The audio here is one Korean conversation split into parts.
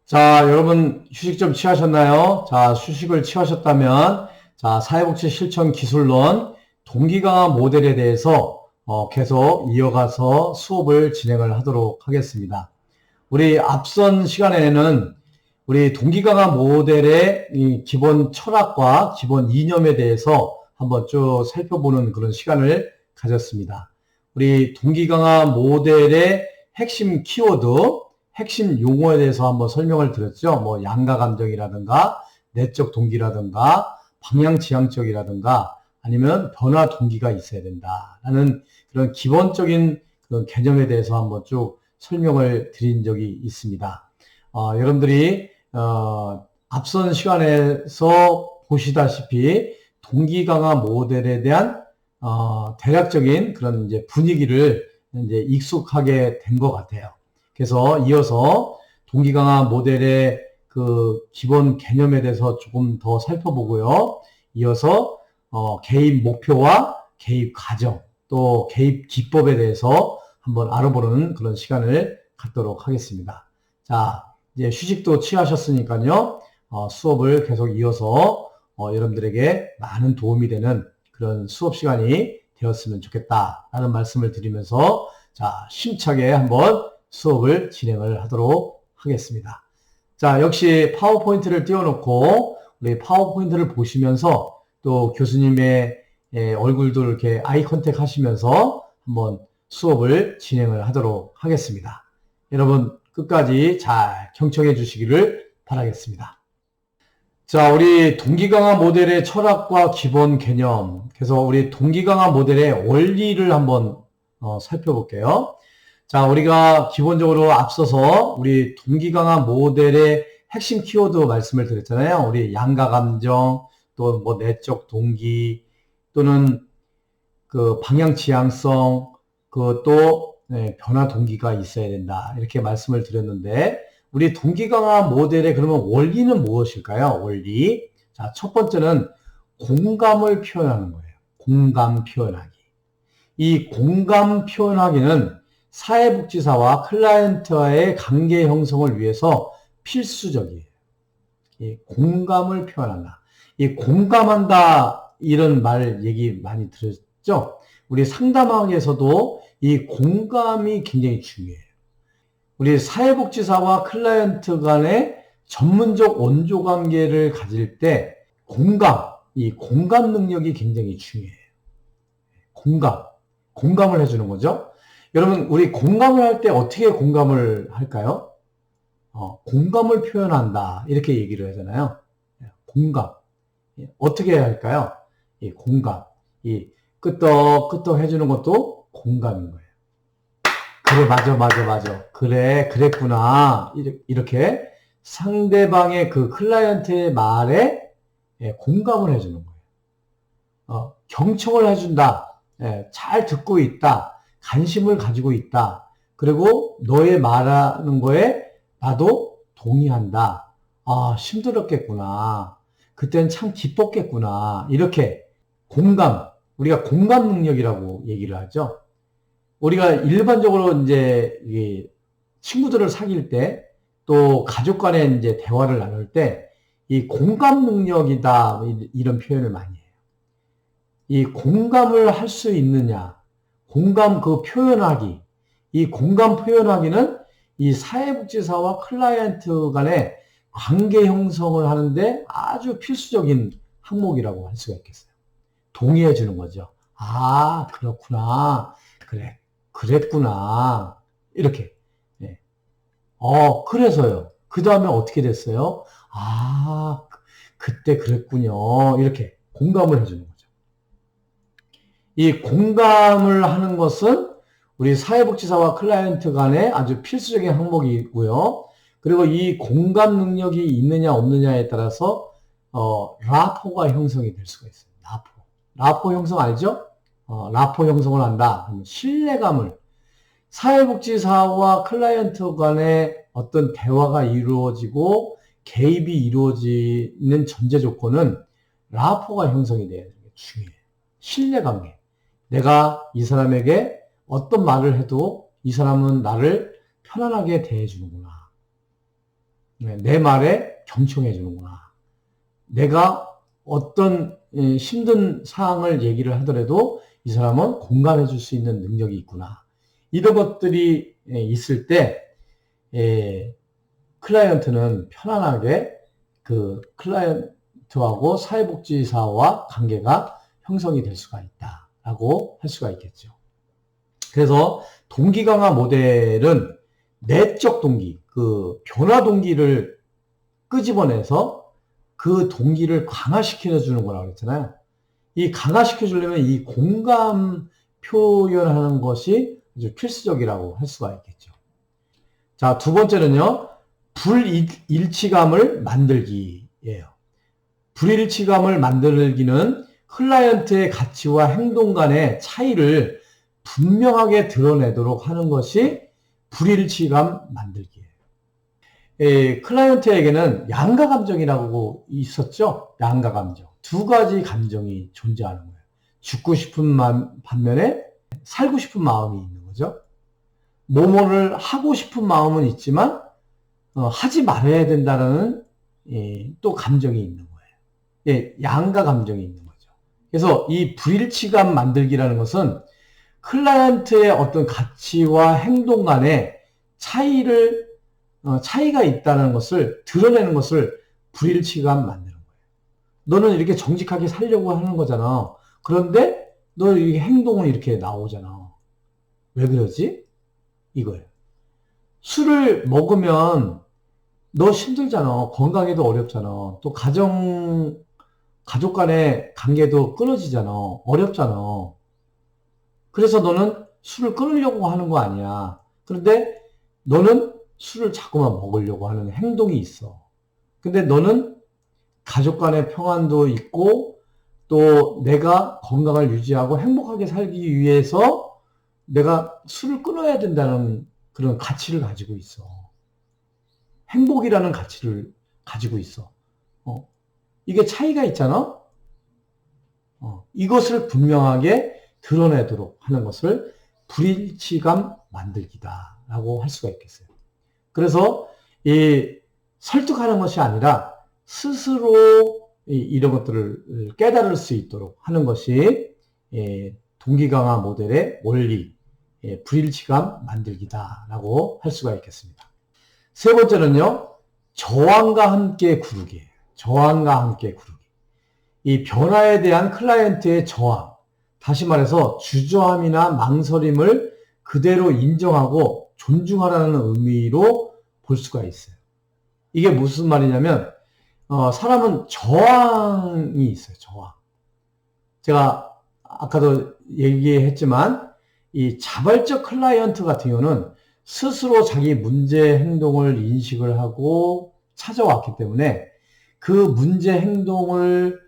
자, 여러분 휴식 좀 취하셨나요? 자, 휴식을 취하셨다면 사회복지 실천 기술론 동기 강화 모델에 대해서 계속 이어가서 수업을 진행을 하도록 하겠습니다. 우리 앞선 시간에는 우리 동기 강화 모델의 이 기본 철학과 기본 이념에 대해서 한번 쭉 살펴보는 그런 시간을 가졌습니다. 우리 동기 강화 모델의 핵심 키워드, 핵심 용어에 대해서 한번 설명을 드렸죠. 뭐 양가 감정이라든가 내적 동기라든가 방향지향적이라든가 아니면 변화 동기가 있어야 된다라는 그런 기본적인 그런 개념에 대해서 한번 쭉 설명을 드린 적이 있습니다. 여러분들이 앞선 시간에서 보시다시피 동기 강화 모델에 대한 대략적인 그런 이제 분위기를 이제 익숙하게 된 것 같아요. 그래서 이어서 동기 강화 모델의 그 기본 개념에 대해서 조금 더 살펴보고요. 이어서 개입 목표와 개입 과정, 또 개입 기법에 대해서 한번 알아보는 그런 시간을 갖도록 하겠습니다. 자, 이제 휴식도 취하셨으니까요. 수업을 계속 이어서 여러분들에게 많은 도움이 되는 그런 수업 시간이 되었으면 좋겠다라는 말씀을 드리면서 자, 심차게 한번 수업을 진행을 하도록 하겠습니다. 자, 역시 파워포인트를 띄워놓고 우리 파워포인트를 보시면서 또 교수님의 얼굴도 이렇게 아이 컨택 하시면서 한번 수업을 진행을 하도록 하겠습니다. 여러분 끝까지 잘 경청해 주시기를 바라겠습니다. 자, 우리 동기 강화 모델의 철학과 기본 개념, 그래서 우리 동기 강화 모델의 원리를 한번 살펴볼게요. 자, 우리가 기본적으로 앞서서 우리 동기 강화 모델의 핵심 키워드 말씀을 드렸잖아요. 우리 양가 감정, 또 뭐 내적 동기, 또는 그 방향 지향성, 그또 변화 동기가 있어야 된다. 이렇게 말씀을 드렸는데, 우리 동기 강화 모델의 그러면 원리는 무엇일까요? 원리. 자, 첫 번째는 공감을 표현하는 거예요. 공감 표현하기. 이 공감 표현하기는 사회복지사와 클라이언트와의 관계 형성을 위해서 필수적이에요. 이 공감을 표현한다. 이 공감한다 이런 말 얘기 많이 들었죠? 우리 상담학에서도 이 공감이 굉장히 중요해요. 우리 사회복지사와 클라이언트 간의 전문적 원조 관계를 가질 때 이 공감 능력이 굉장히 중요해요. 공감을 해주는 거죠. 여러분, 우리 공감을 할 때 어떻게 공감을 할까요? 공감을 표현한다. 이렇게 얘기를 하잖아요. 공감. 어떻게 해야 할까요? 이 공감. 이 끄떡끄떡 해주는 것도 공감인 거예요. 그래, 맞아. 그래, 그랬구나. 이렇게 상대방의 그 클라이언트의 말에 공감을 해주는 거예요. 경청을 해준다. 잘 듣고 있다. 관심을 가지고 있다. 그리고 너의 말하는 거에 나도 동의한다. 아, 힘들었겠구나. 그땐 참 기뻤겠구나. 이렇게 우리가 공감 능력이라고 얘기를 하죠. 우리가 일반적으로 이제 친구들을 사귈 때, 또 가족 간에 이제 대화를 나눌 때, 이 공감 능력이다. 이런 표현을 많이 해요. 이 공감을 할 수 있느냐. 공감 표현하기. 이 공감 표현하기는 이 사회복지사와 클라이언트 간의 관계 형성을 하는데 아주 필수적인 항목이라고 할 수가 있겠어요. 동의해 주는 거죠. 아, 그렇구나. 그래, 그랬구나. 이렇게. 네. 그래서요. 그 다음에 어떻게 됐어요? 아, 그때 그랬군요. 이렇게 공감을 해주는 거죠. 이 공감을 하는 것은 우리 사회복지사와 클라이언트 간의 아주 필수적인 항목이고요. 그리고 이 공감 능력이 있느냐 없느냐에 따라서 라포가 형성이 될 수가 있어요. 라포 형성 알죠? 라포 형성을 한다. 그러면 신뢰감을 사회복지사와 클라이언트 간의 어떤 대화가 이루어지고 개입이 이루어지는 전제 조건은 라포가 형성이 돼야 되는 게 중요해요. 신뢰관계. 내가 이 사람에게 어떤 말을 해도 이 사람은 나를 편안하게 대해주는구나. 내 말에 경청해 주는구나. 내가 어떤 힘든 사항을 얘기를 하더라도 이 사람은 공감해 줄 수 있는 능력이 있구나. 이런 것들이 있을 때 클라이언트는 편안하게 그 클라이언트하고 사회복지사와 관계가 형성이 될 수가 있다라고 할 수가 있겠죠. 그래서 동기 강화 모델은 내적 동기, 그 변화 동기를 끄집어내서 그 동기를 강화시켜 주는 거라고 그랬잖아요. 이 강화시켜 주려면 이 공감 표현하는 것이 아주 필수적이라고 할 수가 있겠죠. 자, 두 번째는요, 불일치감을 만들기예요. 불일치감을 만들기는 클라이언트의 가치와 행동 간의 차이를 분명하게 드러내도록 하는 것이 불일치감 만들기예요. 클라이언트에게는 양가 감정이라고 있었죠? 양가 감정. 두 가지 감정이 존재하는 거예요. 죽고 싶은 반면에 살고 싶은 마음이 있는 거죠. 뭐뭐를 하고 싶은 마음은 있지만 하지 말아야 된다는 또 감정이 있는 거예요. 양가 감정이 있는 거죠. 그래서 이 불일치감 만들기라는 것은 클라이언트의 어떤 가치와 행동 간의 차이가 있다는 것을 드러내는 것을 불일치감 만드는 거예요. 너는 이렇게 정직하게 살려고 하는 거잖아. 그런데 너 이 행동은 이렇게 나오잖아. 왜 그러지? 이거예요. 술을 먹으면 너 힘들잖아. 건강에도 어렵잖아. 또 가족 간의 관계도 끊어지잖아. 어렵잖아. 그래서 너는 술을 끊으려고 하는 거 아니야. 그런데 너는 술을 자꾸만 먹으려고 하는 행동이 있어. 근데 너는 가족 간의 평안도 있고 또 내가 건강을 유지하고 행복하게 살기 위해서 내가 술을 끊어야 된다는 그런 가치를 가지고 있어. 행복이라는 가치를 가지고 있어. 이게 차이가 있잖아? 이것을 분명하게 드러내도록 하는 것을 불일치감 만들기다라고 할 수가 있겠어요. 그래서 설득하는 것이 아니라 스스로 이런 것들을 깨달을 수 있도록 하는 것이 동기 강화 모델의 원리, 불일치감 만들기다라고 할 수가 있겠습니다. 세 번째는요, 저항과 함께 구르기예요. 저항과 함께 구르기. 이 변화에 대한 클라이언트의 저항, 다시 말해서 주저함이나 망설임을 그대로 인정하고 존중하라는 의미로 볼 수가 있어요. 이게 무슨 말이냐면 사람은 저항이 있어요. 저항. 제가 아까도 얘기했지만 이 자발적 클라이언트 같은 경우는 스스로 자기 문제 행동을 인식을 하고 찾아왔기 때문에 그 문제 행동을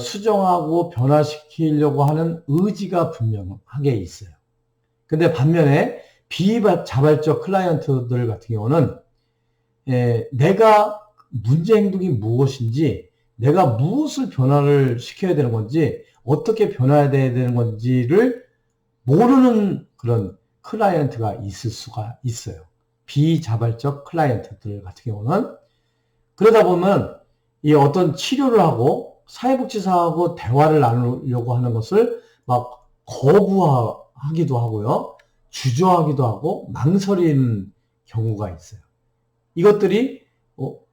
수정하고 변화시키려고 하는 의지가 분명하게 있어요. 근데 반면에 비자발적 클라이언트들 같은 경우는 내가 문제 행동이 무엇인지, 내가 무엇을 변화를 시켜야 되는 건지, 어떻게 변화해야 되는 건지를 모르는 그런 클라이언트가 있을 수가 있어요. 비자발적 클라이언트들 같은 경우는. 그러다 보면 이 어떤 치료를 하고 사회복지사하고 대화를 나누려고 하는 것을 막 거부하기도 하고요. 주저하기도 하고 망설이는 경우가 있어요. 이것들이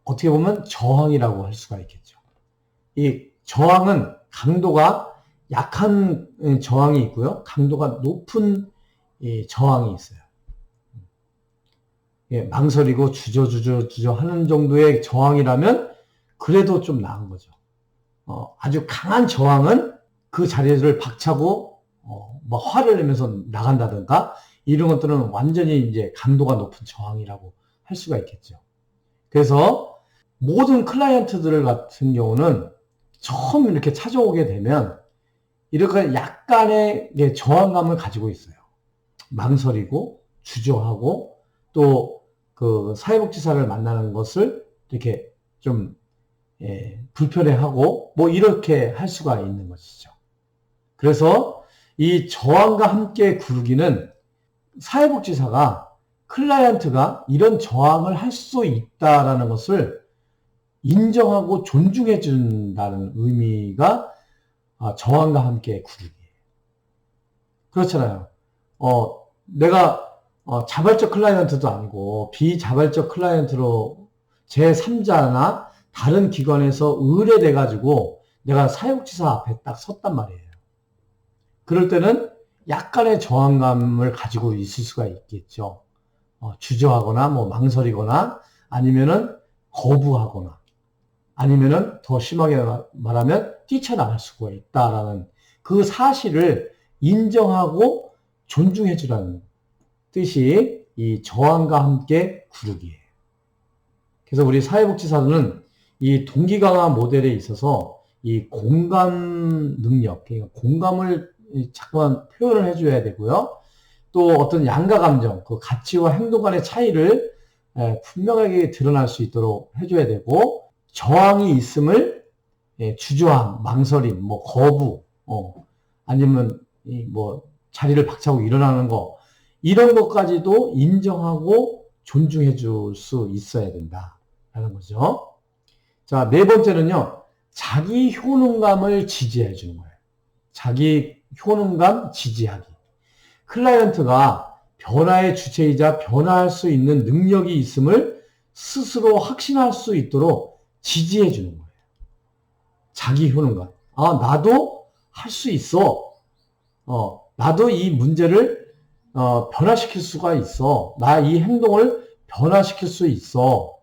어떻게 보면 저항이라고 할 수가 있겠죠. 이 저항은 강도가 약한 저항이 있고요. 강도가 높은 저항이 있어요. 망설이고 주저 하는 정도의 저항이라면 그래도 좀 나은 거죠. 아주 강한 저항은 그 자리를 박차고 뭐 화를 내면서 나간다든가 이런 것들은 완전히 이제 강도가 높은 저항이라고 할 수가 있겠죠. 그래서 모든 클라이언트들 같은 경우는 처음 이렇게 찾아오게 되면 이렇게 약간의 저항감을 가지고 있어요. 망설이고 주저하고 또 그 사회복지사를 만나는 것을 이렇게 좀 불편해하고 뭐 이렇게 할 수가 있는 것이죠. 그래서 이 저항과 함께 구르기는 사회복지사가 클라이언트가 이런 저항을 할 수 있다라는 것을 인정하고 존중해 준다는 의미가 저항과 함께 구르기예요. 그렇잖아요. 내가 자발적 클라이언트도 아니고 비자발적 클라이언트로 제3자나 다른 기관에서 의뢰돼 가지고 내가 사회복지사 앞에 딱 섰단 말이에요. 그럴 때는 약간의 저항감을 가지고 있을 수가 있겠죠. 주저하거나 뭐 망설이거나 아니면은 거부하거나 아니면은 더 심하게 말하면 뛰쳐나갈 수가 있다라는 그 사실을 인정하고 존중해 주라는 뜻이 이 저항과 함께 구르기예요. 그래서 우리 사회복지사는 이 동기 강화 모델에 있어서 이 공감 능력, 그러니까 공감을 자꾸만 표현을 해줘야 되고요. 또 어떤 양가 감정, 그 가치와 행동 간의 차이를 분명하게 드러날 수 있도록 해줘야 되고, 저항이 있음을 주저함, 망설임, 뭐 거부, 아니면 뭐 자리를 박차고 일어나는 거, 이런 것까지도 인정하고 존중해 줄 수 있어야 된다라는 거죠. 자, 네 번째는요, 자기 효능감을 지지해 주는 거예요. 자기 효능감 지지하기. 클라이언트가 변화의 주체이자 변화할 수 있는 능력이 있음을 스스로 확신할 수 있도록 지지해 주는 거예요. 자기 효능감. 나도 할 수 있어. 나도 이 문제를 변화시킬 수가 있어. 나 이 행동을 변화시킬 수 있어.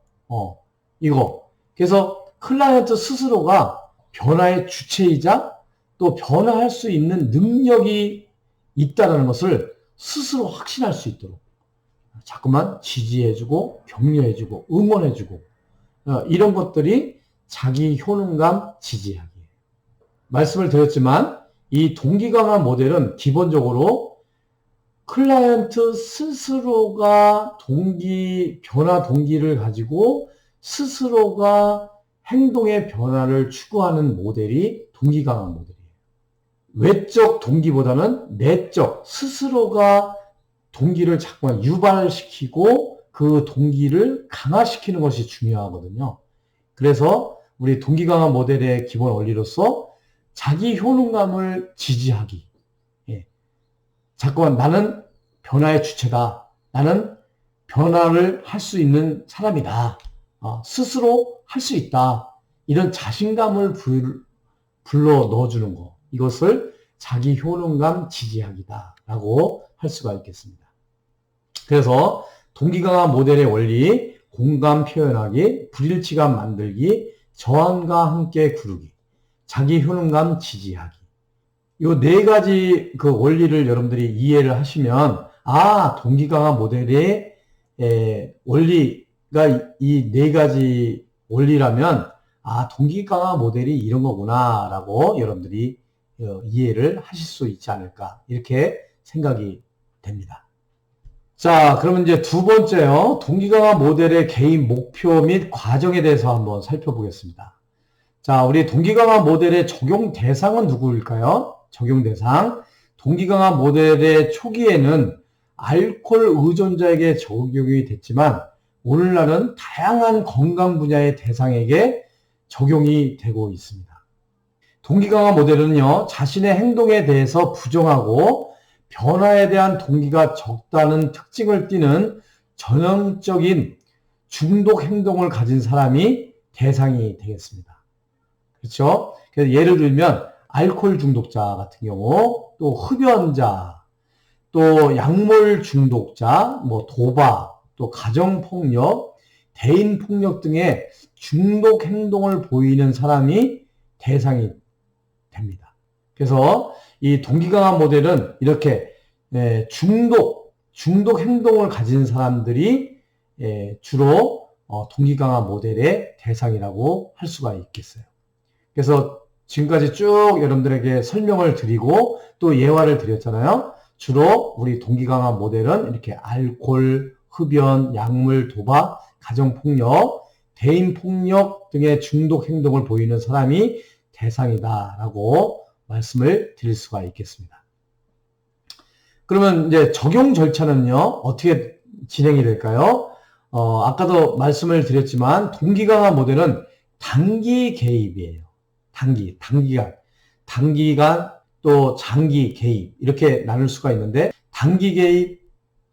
이거. 그래서 클라이언트 스스로가 변화의 주체이자 또 변화할 수 있는 능력이 있다는 것을 스스로 확신할 수 있도록 자꾸만 지지해주고 격려해주고 응원해주고 이런 것들이 자기 효능감 지지하기예요. 말씀을 드렸지만 이 동기 강화 모델은 기본적으로 클라이언트 스스로가 변화 동기를 가지고 스스로가 행동의 변화를 추구하는 모델이 동기 강화 모델이에요. 외적 동기보다는 내적 스스로가 동기를 자꾸만 유발시키고 그 동기를 강화시키는 것이 중요하거든요. 그래서 우리 동기 강화 모델의 기본 원리로서 자기 효능감을 지지하기. 자꾸만 나는 변화의 주체다. 나는 변화를 할 수 있는 사람이다. 스스로 할 수 있다. 이런 자신감을 불러 넣어주는 거. 이것을 자기 효능감 지지하기다라고 할 수가 있겠습니다. 그래서 동기 강화 모델의 원리, 공감 표현하기, 불일치감 만들기, 저항과 함께 구르기, 자기 효능감 지지하기. 이 네 가지 그 원리를 여러분들이 이해를 하시면, 동기 강화 모델의 원리가 이 네 가지 원리라면, 동기 강화 모델이 이런 거구나라고 여러분들이 이해를 하실 수 있지 않을까, 이렇게 생각이 됩니다. 자, 그러면 이제 두 번째요. 동기 강화 모델의 개인 목표 및 과정에 대해서 한번 살펴보겠습니다. 자, 우리 동기 강화 모델의 적용 대상은 누구일까요? 적용 대상. 동기 강화 모델의 초기에는 알코올 의존자에게 적용이 됐지만 오늘날은 다양한 건강 분야의 대상에게 적용이 되고 있습니다. 동기 강화 모델은요, 자신의 행동에 대해서 부정하고 변화에 대한 동기가 적다는 특징을 띠는 전형적인 중독 행동을 가진 사람이 대상이 되겠습니다. 그렇죠? 그래서 예를 들면 알코올 중독자 같은 경우, 또 흡연자, 또 약물 중독자, 뭐 도박, 또 가정폭력, 대인폭력 등의 중독 행동을 보이는 사람이 대상이 됩니다. 그래서 이 동기 강화 모델은 이렇게 중독 행동을 가진 사람들이 주로 동기 강화 모델의 대상이라고 할 수가 있겠어요. 그래서 지금까지 쭉 여러분들에게 설명을 드리고 또 예화를 드렸잖아요. 주로 우리 동기 강화 모델은 이렇게 알코올, 흡연, 약물, 도박, 가정폭력, 대인폭력 등의 중독 행동을 보이는 사람이 대상이다라고 말씀을 드릴 수가 있겠습니다. 그러면 이제 적용 절차는요, 어떻게 진행이 될까요? 아까도 말씀을 드렸지만 동기강화 모델은 단기 개입이에요. 단기간 또 장기 개입 이렇게 나눌 수가 있는데 단기 개입,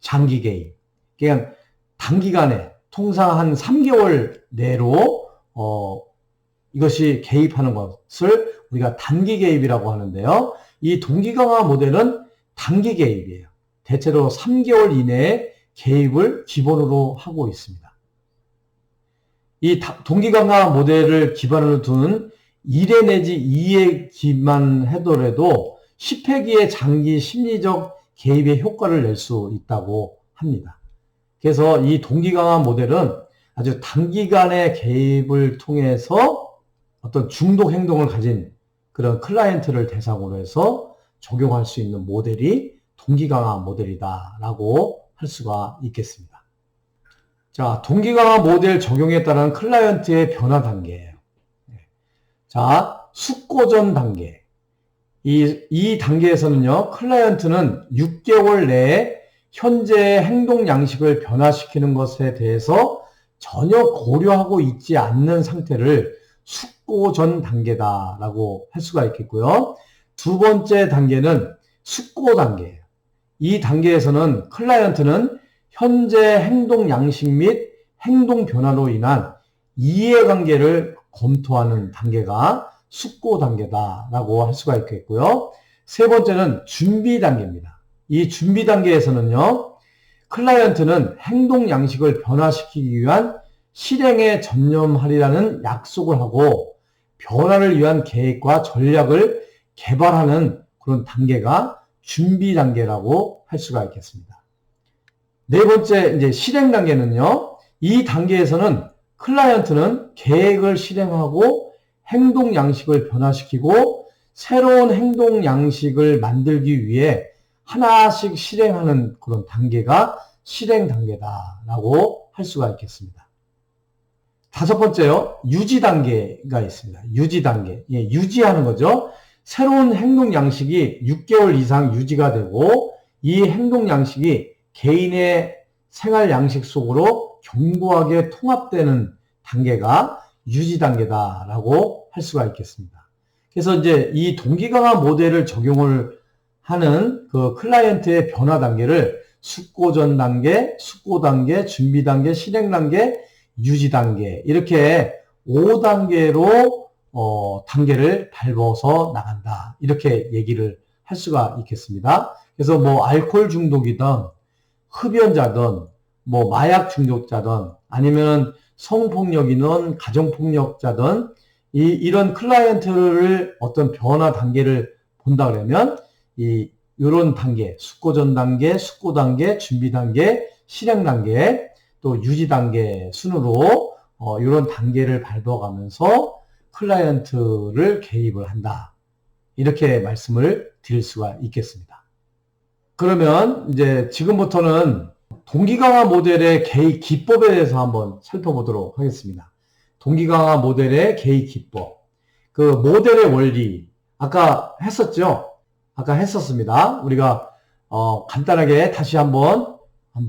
장기 개입. 그냥 단기간에 통상 한 3개월 내로 이것이 개입하는 것을 우리가 단기 개입이라고 하는데요. 이 동기강화 모델은 단기 개입이에요. 대체로 3개월 이내에 개입을 기본으로 하고 있습니다. 이 동기강화 모델을 기반으로 둔 1회 내지 2회 기만하더라도 10회기의 장기 심리적 개입의 효과를 낼 수 있다고 합니다. 그래서 이 동기강화 모델은 아주 단기간의 개입을 통해서 어떤 중독 행동을 가진 그런 클라이언트를 대상으로 해서 적용할 수 있는 모델이 동기강화 모델이다라고 할 수가 있겠습니다. 자, 동기강화 모델 적용에 따른 클라이언트의 변화 단계예요. 자, 숙고전 단계. 이 단계에서는요, 클라이언트는 6개월 내에 현재의 행동 양식을 변화시키는 것에 대해서 전혀 고려하고 있지 않는 상태를 숙고전 단계다라고 할 수가 있겠고요. 두 번째 단계는 숙고 단계예요. 이 단계에서는 클라이언트는 현재 행동 양식 및 행동 변화로 인한 이해관계를 검토하는 단계가 숙고 단계다라고 할 수가 있겠고요. 세 번째는 준비 단계입니다. 이 준비 단계에서는요, 클라이언트는 행동 양식을 변화시키기 위한 실행에 전념하리라는 약속을 하고 변화를 위한 계획과 전략을 개발하는 그런 단계가 준비 단계라고 할 수가 있겠습니다. 네 번째, 이제 실행 단계는요, 이 단계에서는 클라이언트는 계획을 실행하고 행동 양식을 변화시키고 새로운 행동 양식을 만들기 위해 하나씩 실행하는 그런 단계가 실행 단계다라고 할 수가 있겠습니다. 다섯 번째요, 유지 단계가 있습니다. 유지 단계. 예, 유지하는 거죠. 새로운 행동 양식이 6개월 이상 유지가 되고 이 행동 양식이 개인의 생활 양식 속으로 견고하게 통합되는 단계가 유지 단계다라고 할 수가 있겠습니다. 그래서 이제 이 동기강화 모델을 적용을 하는 그 클라이언트의 변화 단계를 숙고전 단계, 숙고 단계, 준비 단계, 실행 단계, 유지 단계 이렇게 5단계로 단계를 밟아서 나간다. 이렇게 얘기를 할 수가 있겠습니다. 그래서 뭐 알코올 중독이든 흡연자든 뭐 마약 중독자든 아니면 성폭력이든 가정폭력자든 이런 클라이언트를 어떤 변화 단계를 본다 그러면 이런 단계, 숙고전 단계, 숙고 단계, 준비 단계, 실행 단계, 또 유지 단계 순으로 이런 단계를 밟아가면서 클라이언트를 개입을 한다. 이렇게 말씀을 드릴 수가 있겠습니다. 그러면 이제 지금부터는 동기강화 모델의 개입 기법에 대해서 한번 살펴보도록 하겠습니다. 동기강화 모델의 개입 기법. 그 모델의 원리. 아까 했었죠? 아까 했었습니다. 우리가 간단하게 다시 한번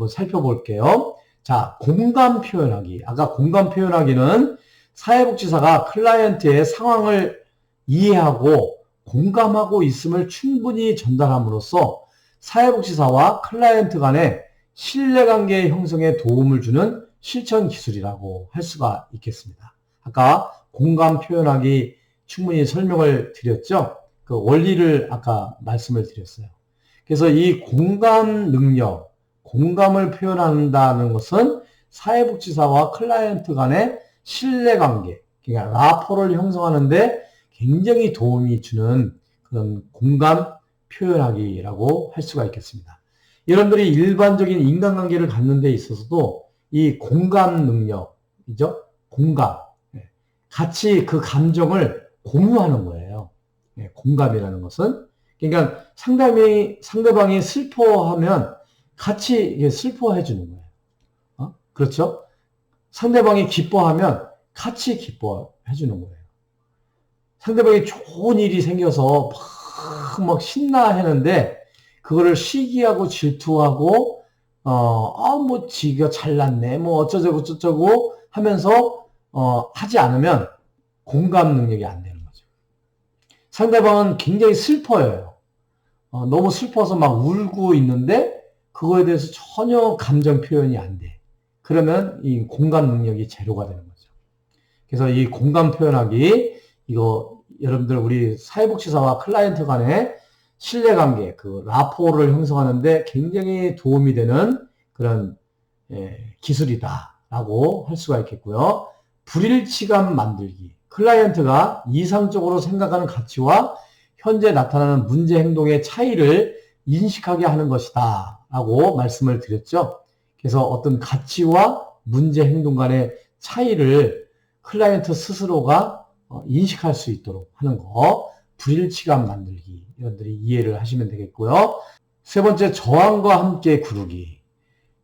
살펴볼게요. 자, 공감 표현하기. 아까 공감 표현하기는 사회복지사가 클라이언트의 상황을 이해하고 공감하고 있음을 충분히 전달함으로써 사회복지사와 클라이언트 간의 신뢰관계 형성에 도움을 주는 실천 기술이라고 할 수가 있겠습니다. 아까 공감 표현하기 충분히 설명을 드렸죠? 그 원리를 아까 말씀을 드렸어요. 그래서 이 공감 능력, 공감을 표현한다는 것은 사회복지사와 클라이언트 간의 신뢰관계, 그러니까 라포를 형성하는데 굉장히 도움이 주는 그런 공감 표현하기라고 할 수가 있겠습니다. 여러분들이 일반적인 인간관계를 갖는 데 있어서도 이 공감 능력이죠. 공감. 같이 그 감정을 공유하는 거예요. 공감이라는 것은. 그러니까 상대방이 슬퍼하면 같이 슬퍼해 주는 거예요. 그렇죠? 상대방이 기뻐하면 같이 기뻐해 주는 거예요. 상대방이 좋은 일이 생겨서 막 신나 하는데 그거를 시기하고 질투하고 뭐 지가 잘났네, 뭐 어쩌저쩌고 저쩌고 하면서 하지 않으면 공감 능력이 안 되는 거죠. 상대방은 굉장히 슬퍼해요. 너무 슬퍼서 막 울고 있는데 그거에 대해서 전혀 감정 표현이 안 돼. 그러면 이 공감 능력이 제로가 되는 거죠. 그래서 이 공감 표현하기, 이거 여러분들 우리 사회복지사와 클라이언트 간의 신뢰관계, 그 라포를 형성하는데 굉장히 도움이 되는 그런 기술이다라고 할 수가 있겠고요. 불일치감 만들기. 클라이언트가 이상적으로 생각하는 가치와 현재 나타나는 문제 행동의 차이를 인식하게 하는 것이다 라고 말씀을 드렸죠. 그래서 어떤 가치와 문제 행동 간의 차이를 클라이언트 스스로가 인식할 수 있도록 하는 거, 불일치감 만들기, 여러분들이 이해를 하시면 되겠고요. 세 번째, 저항과 함께 구르기.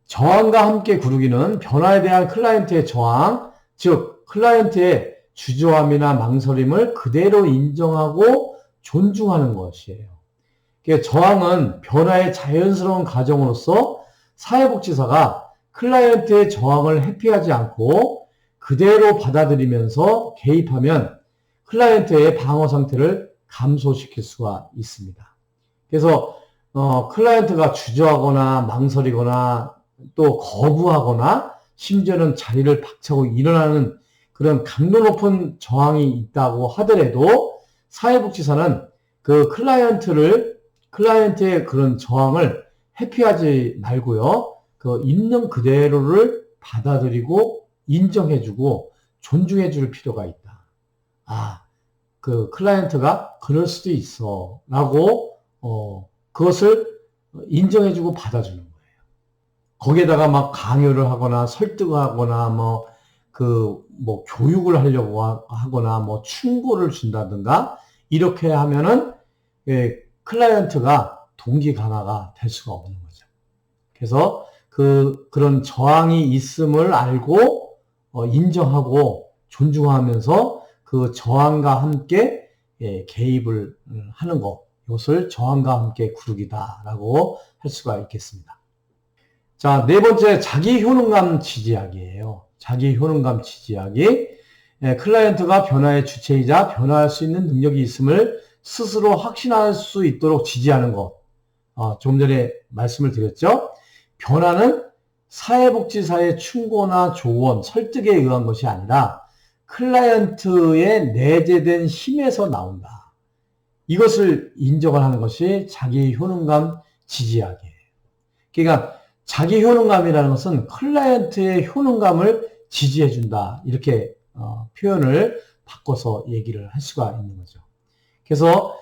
저항과 함께 구르기는 변화에 대한 클라이언트의 저항, 즉 클라이언트의 주저함이나 망설임을 그대로 인정하고 존중하는 것이에요. 저항은 변화의 자연스러운 과정으로서 사회복지사가 클라이언트의 저항을 회피하지 않고 그대로 받아들이면서 개입하면 클라이언트의 방어 상태를 감소시킬 수가 있습니다. 그래서 클라이언트가 주저하거나 망설이거나 또 거부하거나 심지어는 자리를 박차고 일어나는 그런 강도 높은 저항이 있다고 하더라도 사회복지사는 그 클라이언트의 그런 저항을 회피하지 말고요. 그 있는 그대로를 받아들이고 인정해주고 존중해줄 필요가 있다. 그 클라이언트가 그럴 수도 있어 라고 그것을 인정해주고 받아주는 거예요. 거기에다가 막 강요를 하거나 설득하거나 교육을 하려고 하거나 충고를 준다든가 이렇게 하면은 클라이언트가 동기 강화가 될 수가 없는 거죠. 그래서 그런 저항이 있음을 알고 인정하고 존중하면서 그 저항과 함께 개입을 하는 것, 이것을 저항과 함께 구르기다라고 할 수가 있겠습니다. 자, 네 번째, 자기 효능감 지지하기예요. 자기 효능감 지지하기. 클라이언트가 변화의 주체이자 변화할 수 있는 능력이 있음을 스스로 확신할 수 있도록 지지하는 것. 조금 전에 말씀을 드렸죠. 변화는 사회복지사의 충고나 조언, 설득에 의한 것이 아니라 클라이언트의 내재된 힘에서 나온다. 이것을 인정을 하는 것이 자기 효능감 지지하기예요. 그러니까 자기 효능감이라는 것은 클라이언트의 효능감을 지지해준다. 이렇게 표현을 바꿔서 얘기를 할 수가 있는 거죠. 그래서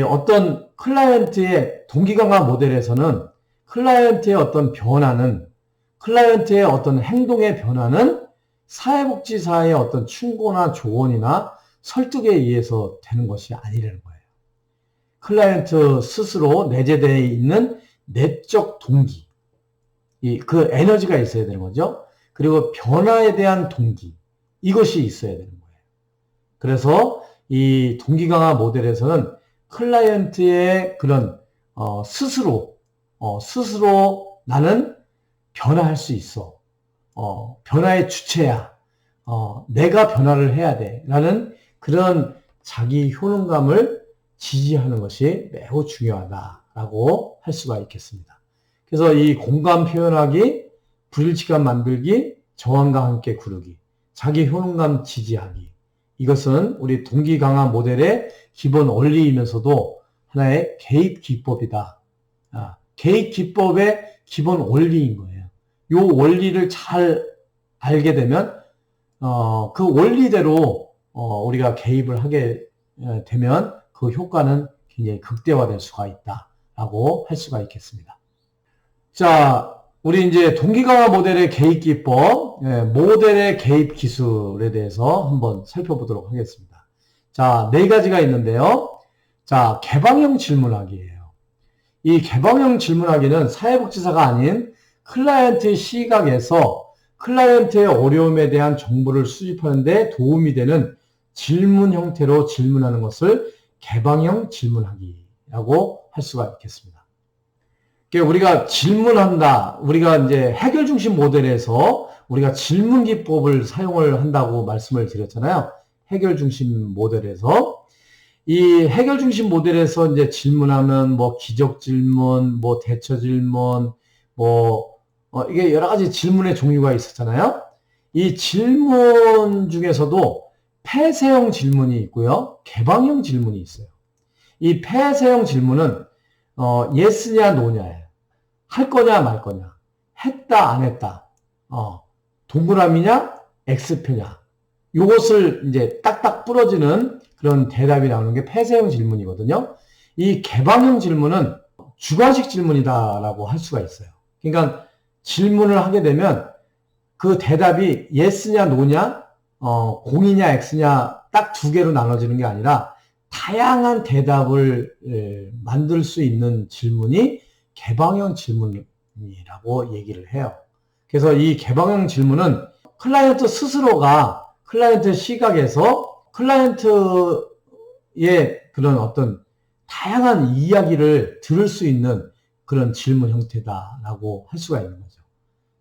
어떤 클라이언트의 동기강화 모델에서는 클라이언트의 어떤 변화는, 클라이언트의 어떤 행동의 변화는 사회복지사의 어떤 충고나 조언이나 설득에 의해서 되는 것이 아니라는 거예요. 클라이언트 스스로 내재되어 있는 내적 동기, 그 에너지가 있어야 되는 거죠. 그리고 변화에 대한 동기, 이것이 있어야 되는 거예요. 그래서 이 동기강화 모델에서는 클라이언트의 그런 스스로 나는 변화할 수 있어. 변화의 주체야. 내가 변화를 해야 돼. 라는 그런 자기 효능감을 지지하는 것이 매우 중요하다라고 할 수가 있겠습니다. 그래서 이 공감 표현하기, 불일치감 만들기, 저항과 함께 구르기, 자기 효능감 지지하기. 이것은 우리 동기 강화 모델의 기본 원리이면서도 하나의 개입 기법이다. 개입 기법의 기본 원리인 거예요. 이 원리를 잘 알게 되면 그 원리대로 우리가 개입을 하게 되면 그 효과는 굉장히 극대화될 수가 있다라고 할 수가 있겠습니다. 자, 우리 이제 동기 강화 모델의 개입 기법, 모델의 개입 기술에 대해서 한번 살펴보도록 하겠습니다. 자, 네 가지가 있는데요. 자, 개방형 질문하기예요. 이 개방형 질문하기는 사회복지사가 아닌 클라이언트의 시각에서 클라이언트의 어려움에 대한 정보를 수집하는 데 도움이 되는 질문 형태로 질문하는 것을 개방형 질문하기라고 할 수가 있겠습니다. 우리가 질문한다. 우리가 이제 해결 중심 모델에서 우리가 질문 기법을 사용을 한다고 말씀을 드렸잖아요. 해결 중심 모델에서. 이 해결 중심 모델에서 이제 질문하면 뭐 기적 질문, 뭐 대처 질문, 이게 여러 가지 질문의 종류가 있었잖아요. 이 질문 중에서도 폐쇄형 질문이 있고요. 개방형 질문이 있어요. 이 폐쇄형 질문은 yes냐 no냐예요. 할 거냐 말 거냐. 했다 안 했다. 동그라미냐 x표냐. 요것을 이제 딱딱 부러지는 그런 대답이 나오는 게 폐쇄형 질문이거든요. 이 개방형 질문은 주관식 질문이다라고 할 수가 있어요. 그러니까 질문을 하게 되면 그 대답이 yes냐 no냐, 공이냐 x냐 딱 두 개로 나눠지는 게 아니라 다양한 대답을 만들 수 있는 질문이 개방형 질문이라고 얘기를 해요. 그래서 이 개방형 질문은 클라이언트 스스로가 클라이언트 시각에서 클라이언트의 그런 어떤 다양한 이야기를 들을 수 있는 그런 질문 형태다라고 할 수가 있는 거죠.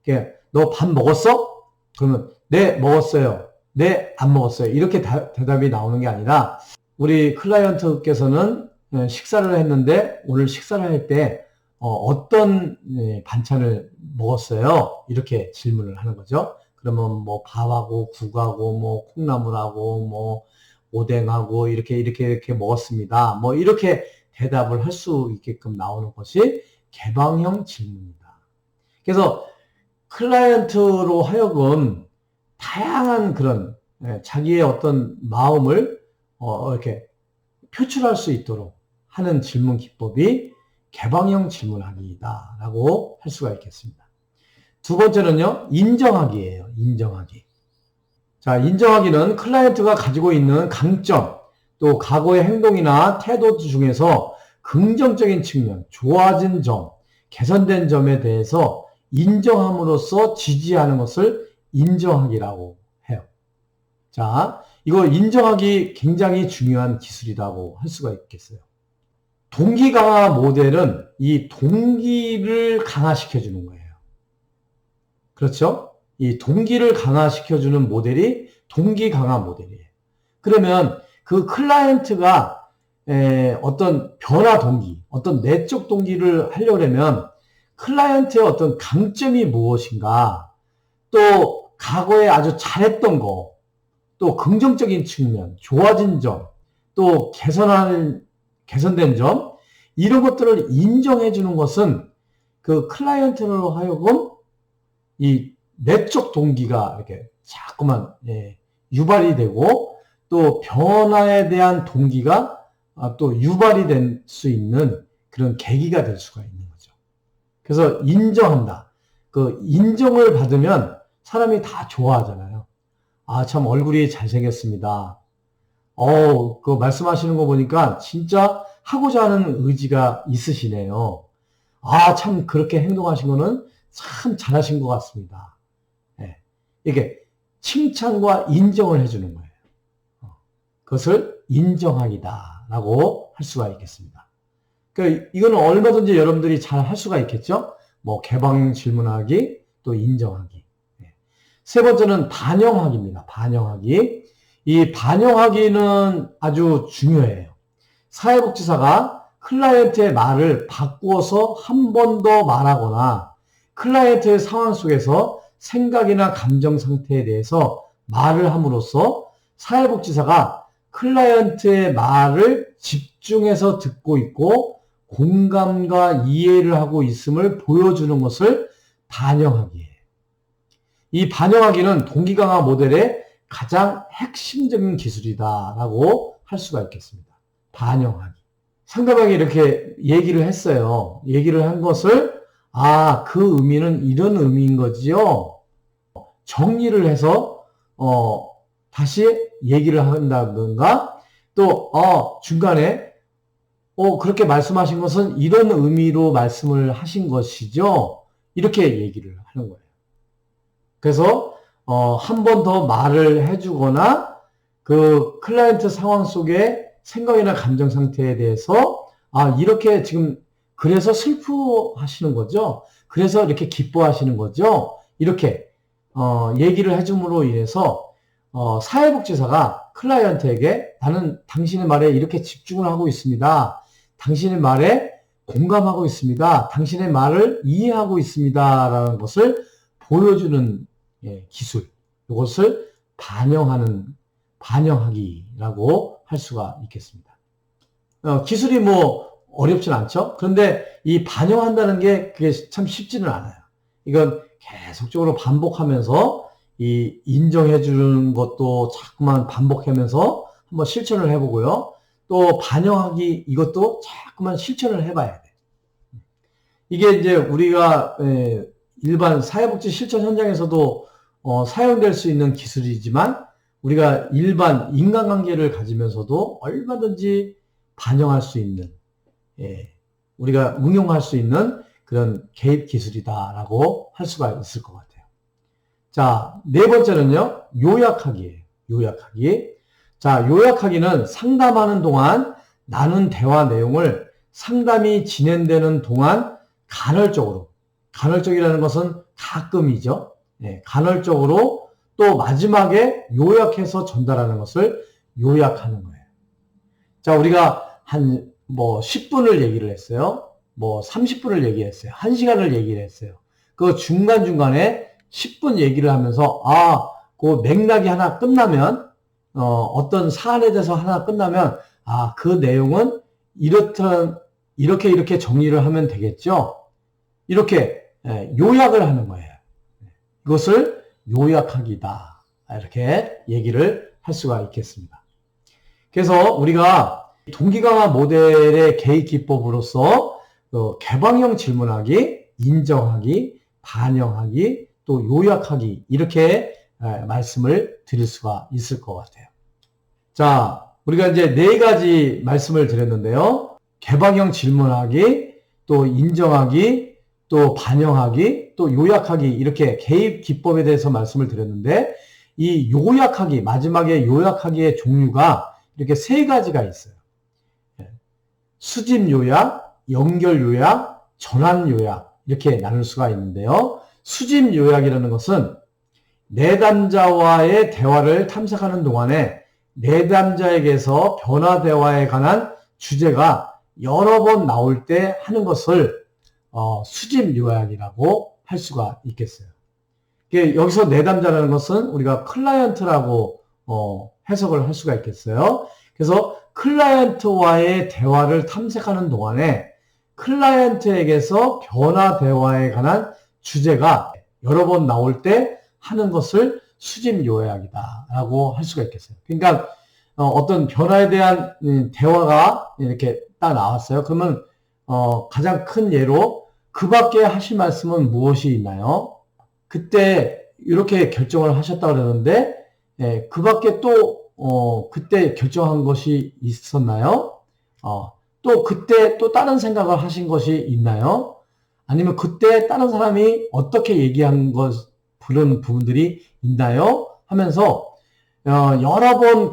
그러니까 너 밥 먹었어? 그러면 네, 먹었어요. 네, 안 먹었어요. 이렇게 대답이 나오는 게 아니라 우리 클라이언트께서는 식사를 했는데 오늘 식사를 할 때 어떤 반찬을 먹었어요? 이렇게 질문을 하는 거죠. 그러면 뭐 밥하고 국하고 뭐 콩나물하고 뭐 오뎅하고 이렇게 먹었습니다. 뭐 이렇게 대답을 할 수 있게끔 나오는 것이 개방형 질문이다. 그래서 클라이언트로 하여금 다양한 그런 자기의 어떤 마음을 이렇게 표출할 수 있도록 하는 질문 기법이 개방형 질문하기다라고 할 수가 있겠습니다. 두 번째는요, 인정하기예요. 인정하기. 자, 인정하기는 클라이언트가 가지고 있는 강점, 또 과거의 행동이나 태도 중에서 긍정적인 측면, 좋아진 점, 개선된 점에 대해서 인정함으로써 지지하는 것을 인정하기라고 해요. 자, 이거 인정하기 굉장히 중요한 기술이라고 할 수가 있겠어요. 동기 강화 모델은 이 동기를 강화시켜주는 거예요. 그렇죠? 이 동기를 강화시켜주는 모델이 동기 강화 모델이에요. 그러면 그 클라이언트가 어떤 변화 동기, 어떤 내적 동기를 하려면 클라이언트의 어떤 강점이 무엇인가, 또 과거에 아주 잘했던 거, 또 긍정적인 측면, 좋아진 점, 또 개선된 점, 이런 것들을 인정해 주는 것은 그 클라이언트로 하여금 이 내적 동기가 이렇게 자꾸만 유발이 되고, 또 변화에 대한 동기가 또 유발이 될 수 있는 그런 계기가 될 수가 있는 거죠. 그래서 인정한다. 그 인정을 받으면 사람이 다 좋아하잖아요. 아, 참 얼굴이 잘생겼습니다. 그 말씀하시는 거 보니까 진짜 하고자 하는 의지가 있으시네요. 아, 참 그렇게 행동하신 거는 참 잘하신 것 같습니다. 이게 칭찬과 인정을 해주는 거예요. 그것을 인정하기다라고 할 수가 있겠습니다. 그러니까 이거는 얼마든지 여러분들이 잘 할 수가 있겠죠. 뭐 개방 질문하기, 또 인정하기. 세 번째는 반영하기입니다. 반영하기. 이 반영하기는 아주 중요해요. 사회복지사가 클라이언트의 말을 바꾸어서 한 번 더 말하거나 클라이언트의 상황 속에서 생각이나 감정 상태에 대해서 말을 함으로써 사회복지사가 클라이언트의 말을 집중해서 듣고 있고 공감과 이해를 하고 있음을 보여주는 것을 반영하기예요. 이 반영하기는 동기 강화 모델의 가장 핵심적인 기술이다라고 할 수가 있겠습니다. 반영하기. 상대방이 이렇게 얘기를 했어요. 얘기를 한 것을 그 의미는 이런 의미인 거지요. 정리를 해서 다시 얘기를 한다든가, 또 중간에 그렇게 말씀하신 것은 이런 의미로 말씀을 하신 것이죠. 이렇게 얘기를 하는 거예요. 그래서 한 번 더 말을 해주거나 그 클라이언트 상황 속에 생각이나 감정 상태에 대해서 이렇게 지금 그래서 슬퍼하시는 거죠. 그래서 이렇게 기뻐하시는 거죠. 이렇게 얘기를 해줌으로 인해서 사회복지사가 클라이언트에게 나는 당신의 말에 이렇게 집중을 하고 있습니다. 당신의 말에 공감하고 있습니다. 당신의 말을 이해하고 있습니다. 라는 것을 보여주는 기술. 이것을 반영하기라고 할 수가 있겠습니다. 기술이 뭐 어렵진 않죠. 그런데 이 반영한다는 게 그게 참 쉽지는 않아요. 이건 계속적으로 반복하면서 이 인정해 주는 것도 자꾸만 반복하면서 한번 실천을 해보고요. 또 반영하기 이것도 자꾸만 실천을 해봐야 돼. 이게 이제 우리가 일반 사회복지 실천 현장에서도 사용될 수 있는 기술이지만 우리가 일반 인간관계를 가지면서도 얼마든지 반영할 수 있는 우리가 응용할 수 있는 그런 개입 기술이다라고 할 수가 있을 것 같아요. 자, 네 번째는요, 요약하기예요. 요약하기. 자, 요약하기는 상담하는 동안 나눈 대화 내용을 상담이 진행되는 동안 간헐적이라는 것은 가끔이죠. 간헐적으로 또 마지막에 요약해서 전달하는 것을 요약하는 거예요. 자, 우리가 한 10분을 얘기를 했어요. 30분을 얘기했어요. 1시간을 얘기를 했어요. 그 중간중간에 10분 얘기를 하면서, 그 맥락이 하나 끝나면, 어떤 사안에 대해서 하나 끝나면, 그 내용은 이렇게 정리를 하면 되겠죠? 이렇게 요약을 하는 거예요. 이것을 요약하기다. 이렇게 얘기를 할 수가 있겠습니다. 그래서 우리가 동기강화 모델의 개입 기법으로서 개방형 질문하기, 인정하기, 반영하기, 또 요약하기 이렇게 말씀을 드릴 수가 있을 것 같아요. 자, 우리가 이제 4가지 말씀을 드렸는데요. 개방형 질문하기, 또 인정하기, 또 반영하기, 또 요약하기 이렇게 개입 기법에 대해서 말씀을 드렸는데 이 요약하기, 마지막에 요약하기의 종류가 이렇게 3가지가 있어요. 수집 요약, 연결 요약, 전환 요약 이렇게 나눌 수가 있는데요. 수집 요약이라는 것은 내담자와의 대화를 탐색하는 동안에 내담자에게서 변화 대화에 관한 주제가 여러 번 나올 때 하는 것을 수집 요약이라고 할 수가 있겠어요. 여기서 내담자라는 것은 우리가 클라이언트라고 해석을 할 수가 있겠어요. 그래서 클라이언트와의 대화를 탐색하는 동안에 클라이언트에게서 변화 대화에 관한 주제가 여러 번 나올 때 하는 것을 수집 요약이다 라고 할 수가 있겠어요. 그러니까 어떤 변화에 대한 대화가 이렇게 딱 나왔어요. 그러면 가장 큰 예로 그 밖에 하실 말씀은 무엇이 있나요? 그때 이렇게 결정을 하셨다고 그러는데 그 밖에 또 그때 결정한 것이 있었나요? 또 그때 또 다른 생각을 하신 것이 있나요? 아니면 그때 다른 사람이 어떻게 얘기한 그런 부분들이 있나요? 하면서 여러 번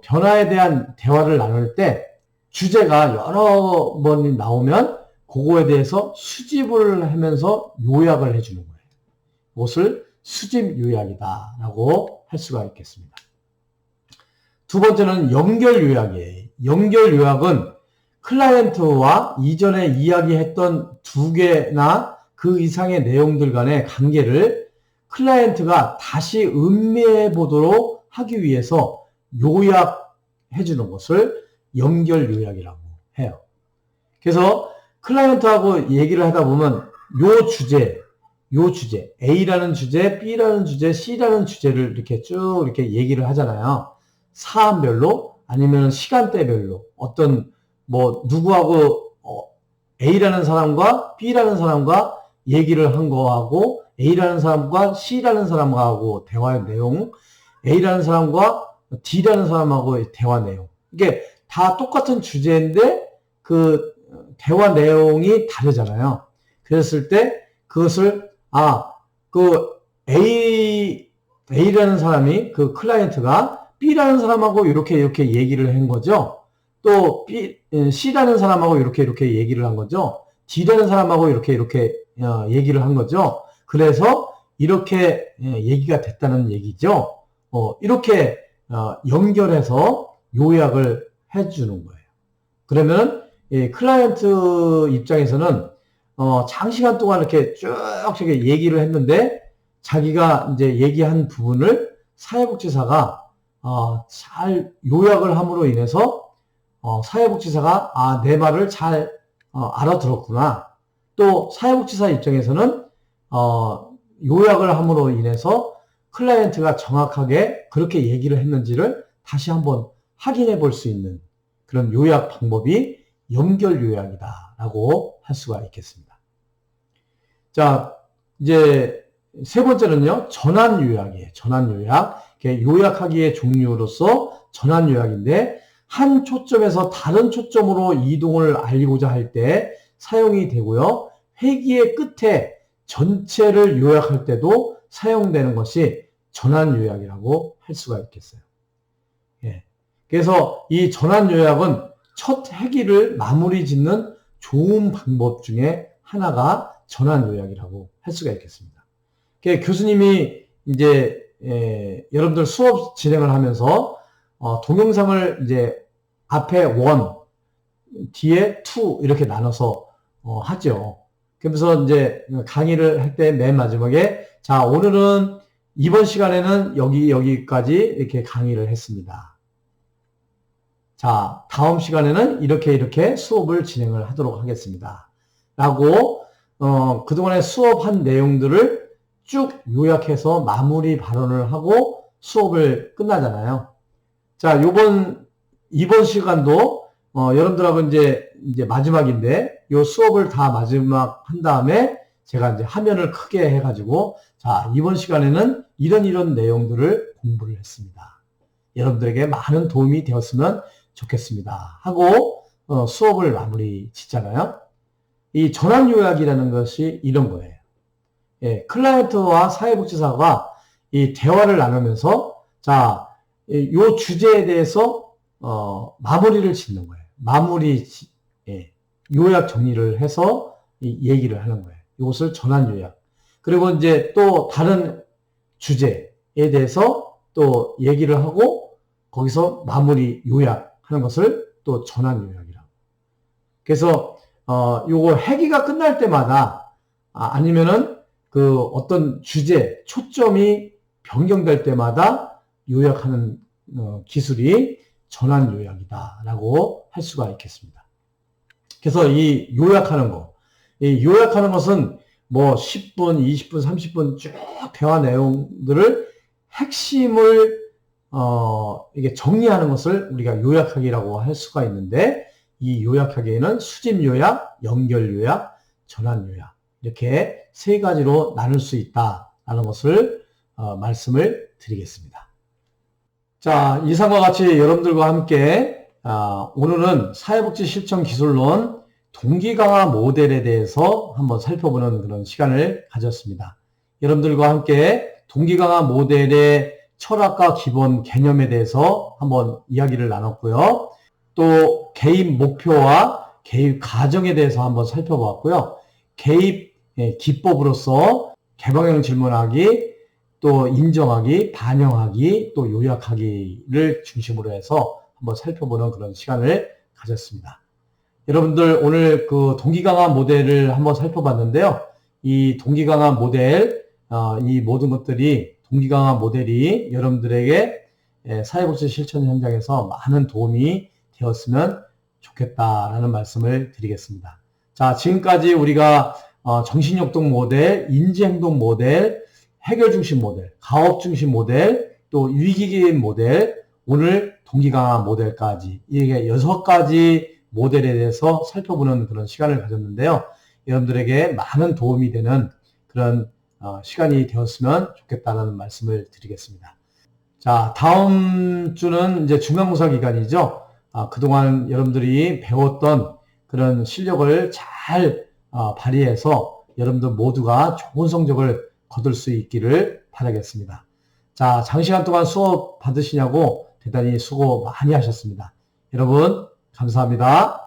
변화에 대한 대화를 나눌 때 주제가 여러 번이 나오면 그거에 대해서 수집을 하면서 요약을 해주는 거예요. 이것을 수집 요약이다 라고 할 수가 있겠습니다. 두 번째는 연결 요약이에요. 연결 요약은 클라이언트와 이전에 이야기했던 2개나 그 이상의 내용들 간의 관계를 클라이언트가 다시 음미해 보도록 하기 위해서 요약해 주는 것을 연결 요약이라고 해요. 그래서 클라이언트하고 얘기를 하다 보면 요 주제, A라는 주제, B라는 주제, C라는 주제를 이렇게 쭉 이렇게 얘기를 하잖아요. 사안별로 아니면 시간대별로 어떤 누구하고 A라는 사람과 B라는 사람과 얘기를 한 거하고 A라는 사람과 C라는 사람하고 대화의 내용, A라는 사람과 D라는 사람하고의 대화 내용. 이게 다 똑같은 주제인데 그 대화 내용이 다르잖아요. 그랬을 때 그것을 A라는 사람이 그 클라이언트가 B라는 사람하고 이렇게 얘기를 한 거죠. 또 C라는 사람하고 이렇게 얘기를 한 거죠. D라는 사람하고 이렇게 얘기를 한 거죠. 그래서 이렇게 얘기가 됐다는 얘기죠. 이렇게 연결해서 요약을 해주는 거예요. 그러면 클라이언트 입장에서는 장시간 동안 이렇게 쭉 얘기를 했는데 자기가 이제 얘기한 부분을 사회복지사가 잘 요약을 함으로 인해서 사회복지사가 내 말을 잘 알아들었구나. 또 사회복지사 입장에서는 요약을 함으로 인해서 클라이언트가 정확하게 그렇게 얘기를 했는지를 다시 한번 확인해 볼 수 있는 그런 요약 방법이 연결 요약이다라고 할 수가 있겠습니다. 자, 이제 세 번째는요, 전환 요약이에요. 전환 요약. 요약하기의 종류로서 전환 요약인데, 한 초점에서 다른 초점으로 이동을 알리고자 할 때 사용이 되고요. 회기의 끝에 전체를 요약할 때도 사용되는 것이 전환 요약이라고 할 수가 있겠어요. 그래서 이 전환 요약은 첫 회기를 마무리 짓는 좋은 방법 중에 하나가 전환 요약이라고 할 수가 있겠습니다. 교수님이 이제 여러분들 수업 진행을 하면서 동영상을 이제 앞에 1, 뒤에 2 이렇게 나눠서 하죠. 그러면서 이제 강의를 할 때 맨 마지막에 자, 오늘은 이번 시간에는 여기까지 이렇게 강의를 했습니다. 자, 다음 시간에는 이렇게 수업을 진행을 하도록 하겠습니다. 라고 그동안에 수업한 내용들을 쭉 요약해서 마무리 발언을 하고 수업을 끝나잖아요. 자, 이번 시간도 여러분들하고 이제 마지막인데 요 수업을 다 마지막 한 다음에 제가 이제 화면을 크게 해가지고 자, 이번 시간에는 이런 내용들을 공부를 했습니다. 여러분들에게 많은 도움이 되었으면 좋겠습니다. 하고 수업을 마무리 짓잖아요. 이 전환 요약이라는 것이 이런 거예요. 클라이언트와 사회복지사가 이 대화를 나누면서 자, 요 주제에 대해서 마무리를 짓는 거예요. 요약 정리를 해서 얘기를 하는 거예요. 이것을 전환 요약. 그리고 이제 또 다른 주제에 대해서 또 얘기를 하고 거기서 마무리 요약하는 것을 또 전환 요약이라고. 그래서 요거 회기가 끝날 때마다 아니면은 그 어떤 주제 초점이 변경될 때마다 요약하는 기술이 전환 요약이다라고 할 수가 있겠습니다. 그래서 이 요약하는 것은 뭐 10분, 20분, 30분 쭉 대화 내용들을 핵심을 이게 정리하는 것을 우리가 요약하기라고 할 수가 있는데 이 요약하기에는 수집 요약, 연결 요약, 전환 요약 이렇게 세 가지로 나눌 수 있다라는 것을 말씀을 드리겠습니다. 자, 이상과 같이 여러분들과 함께 오늘은 사회복지 실천 기술론 동기 강화 모델에 대해서 한번 살펴보는 그런 시간을 가졌습니다. 여러분들과 함께 동기 강화 모델의 철학과 기본 개념에 대해서 한번 이야기를 나눴고요. 또 개입 목표와 개입 과정에 대해서 한번 살펴보았고요. 개입 기법으로서 개방형 질문하기, 또 인정하기, 반영하기, 또 요약하기를 중심으로 해서 한번 살펴보는 그런 시간을 가졌습니다. 여러분들 오늘 그 동기 강화 모델을 한번 살펴봤는데요. 이 동기 강화 모델, 이 모든 것들이 동기 강화 모델이 여러분들에게 사회복지 실천 현장에서 많은 도움이 되었으면 좋겠다라는 말씀을 드리겠습니다. 자, 지금까지 우리가 정신역동 모델, 인지행동 모델, 해결중심 모델, 가업중심 모델, 또 위기개입 모델, 오늘 동기 강화 모델까지 이게 6가지 모델에 대해서 살펴보는 그런 시간을 가졌는데요. 여러분들에게 많은 도움이 되는 그런 시간이 되었으면 좋겠다는 말씀을 드리겠습니다. 자, 다음 주는 이제 중간고사 기간이죠. 그동안 여러분들이 배웠던 그런 실력을 잘 발휘해서 여러분들 모두가 좋은 성적을 거둘 수 있기를 바라겠습니다. 자, 장시간 동안 수업 받으시냐고 대단히 수고 많이 하셨습니다. 여러분 감사합니다.